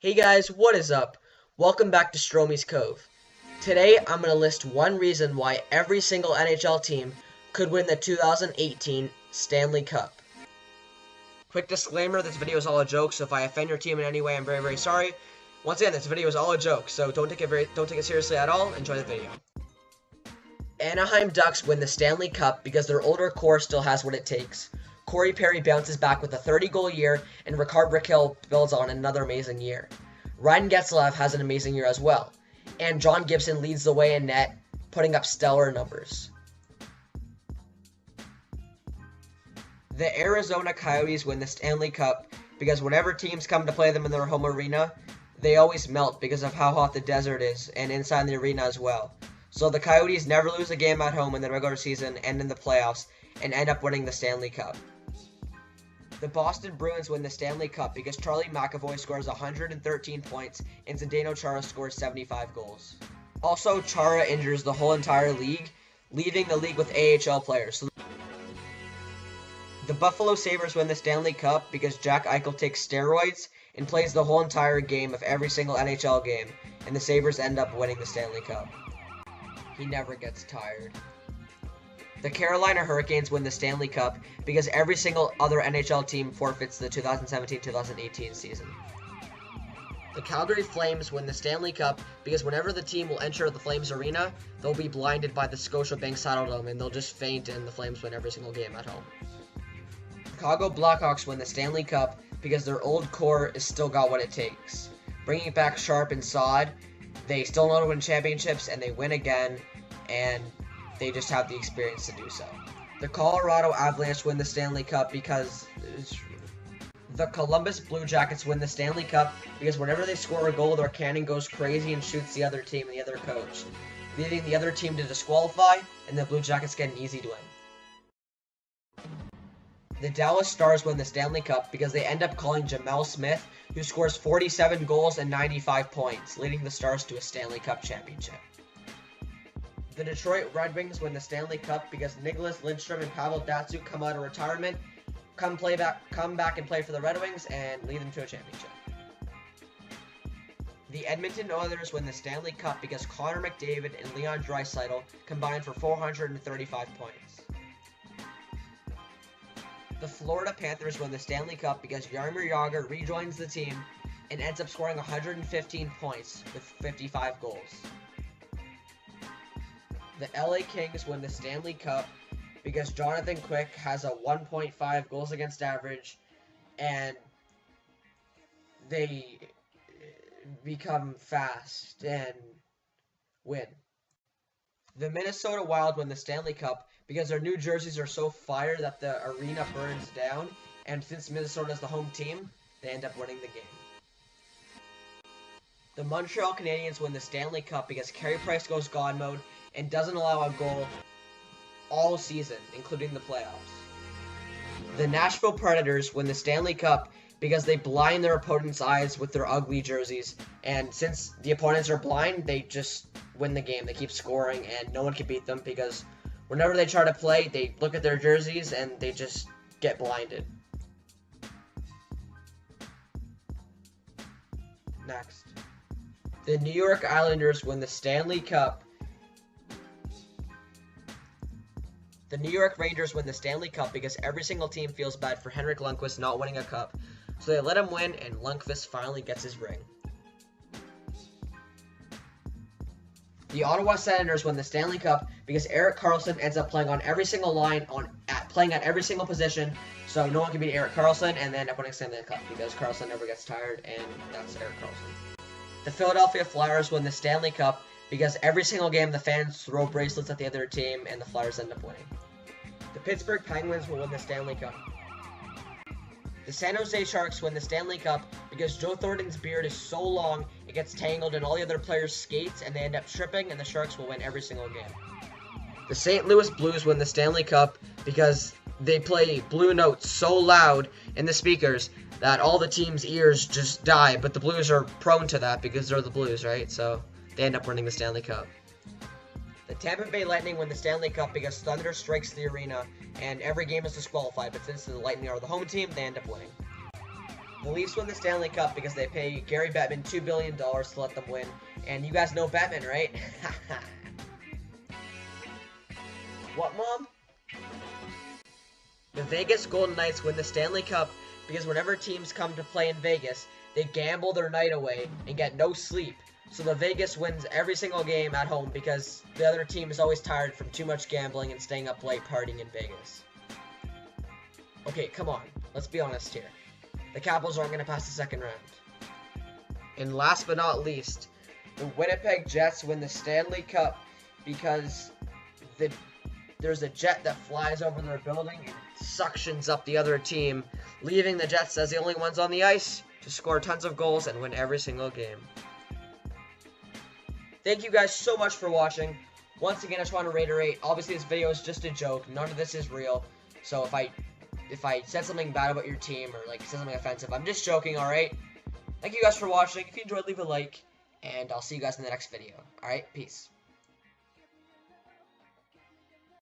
Hey guys, what is up? Welcome back to Stromy's Cove. Today, I'm going to list one reason why every single NHL team could win the 2018 Stanley Cup. Quick disclaimer, this video is all a joke, so if I offend your team in any way, I'm very, very sorry. Once again, this video is all a joke, so don't take it seriously at all. Enjoy the video. Anaheim Ducks win the Stanley Cup because their older core still has what it takes. Corey Perry bounces back with a 30-goal year, and Ricard Raquel builds on another amazing year. Ryan Getzlaf has an amazing year as well, and John Gibson leads the way in net, putting up stellar numbers. The Arizona Coyotes win the Stanley Cup because whenever teams come to play them in their home arena, they always melt because of how hot the desert is, and inside the arena as well. So the Coyotes never lose a game at home in the regular season and in the playoffs, and end up winning the Stanley Cup. The Boston Bruins win the Stanley Cup because Charlie McAvoy scores 113 points and Zdeno Chara scores 75 goals. Also, Chara injures the whole entire league, leaving the league with AHL players. The Buffalo Sabres win the Stanley Cup because Jack Eichel takes steroids and plays the whole entire game of every single NHL game, and the Sabres end up winning the Stanley Cup. He never gets tired. The Carolina Hurricanes win the Stanley Cup because every single other NHL team forfeits the 2017-2018 season. The Calgary Flames win the Stanley Cup because whenever the team will enter the Flames arena, they'll be blinded by the Scotiabank Saddledome and they'll just faint and the Flames win every single game at home. Chicago Blackhawks win the Stanley Cup because their old core has still got what it takes. Bringing back Sharp and Saad, they still know how to win championships and they win again, and they just have the experience to do so. The Colorado Avalanche win the Stanley Cup because the Columbus Blue Jackets win the Stanley Cup because whenever they score a goal, their cannon goes crazy and shoots the other team and the other coach, leading the other team to disqualify, and the Blue Jackets get an easy win. The Dallas Stars win the Stanley Cup because they end up calling Jamel Smith, who scores 47 goals and 95 points, leading the Stars to a Stanley Cup championship. The Detroit Red Wings win the Stanley Cup because Nicholas Lindstrom and Pavel Datsyuk come out of retirement, come back and play for the Red Wings and lead them to a championship. The Edmonton Oilers win the Stanley Cup because Connor McDavid and Leon Draisaitl combined for 435 points. The Florida Panthers win the Stanley Cup because Jaromir Jagr rejoins the team and ends up scoring 115 points with 55 goals. The LA Kings win the Stanley Cup because Jonathan Quick has a 1.5 goals against average, and they become fast and win. The Minnesota Wild win the Stanley Cup because their new jerseys are so fire that the arena burns down, and since Minnesota is the home team, they end up winning the game. The Montreal Canadiens win the Stanley Cup because Carey Price goes God mode and doesn't allow a goal all season, including the playoffs. The Nashville Predators win the Stanley Cup because they blind their opponents' eyes with their ugly jerseys, and since the opponents are blind, they just win the game. They keep scoring, and no one can beat them because whenever they try to play, they look at their jerseys and they just get blinded. Next. The New York Islanders win the Stanley Cup. The New York Rangers win the Stanley Cup because every single team feels bad for Henrik Lundqvist not winning a cup, so they let him win, and Lundqvist finally gets his ring. The Ottawa Senators win the Stanley Cup because Erik Karlsson ends up playing on every single line, playing at every single position, so no one can beat Erik Karlsson, and they end up winning the Stanley Cup because Karlsson never gets tired, and that's Erik Karlsson. The Philadelphia Flyers win the Stanley Cup because every single game the fans throw bracelets at the other team and the Flyers end up winning. The Pittsburgh Penguins will win the Stanley Cup. The San Jose Sharks win the Stanley Cup because Joe Thornton's beard is so long it gets tangled in all the other players' skates and they end up tripping, and the Sharks will win every single game. The St. Louis Blues win the Stanley Cup because they play Blue Notes so loud in the speakers that all the team's ears just die, but the Blues are prone to that because they're the Blues, right? So they end up winning the Stanley Cup. The Tampa Bay Lightning win the Stanley Cup because Thunder strikes the arena and every game is disqualified, but since the Lightning are the home team, they end up winning. The Leafs win the Stanley Cup because they pay Gary Bettman $2 billion to let them win. And you guys know Bettman, right? What, Mom? The Vegas Golden Knights win the Stanley Cup because whenever teams come to play in Vegas, they gamble their night away and get no sleep. So the Vegas wins every single game at home because the other team is always tired from too much gambling and staying up late partying in Vegas. Okay, come on. Let's be honest here. The Capitals aren't going to pass the second round. And last but not least, the Winnipeg Jets win the Stanley Cup because there's a jet that flies over their building and suctions up the other team, leaving the Jets as the only ones on the ice to score tons of goals and win every single game. Thank you guys so much for watching. Once again, I just want to reiterate, obviously this video is just a joke. None of this is real. So if I said something bad about your team or like said something offensive, I'm just joking, alright? Thank you guys for watching. If you enjoyed, leave a like, and I'll see you guys in the next video. Alright, peace.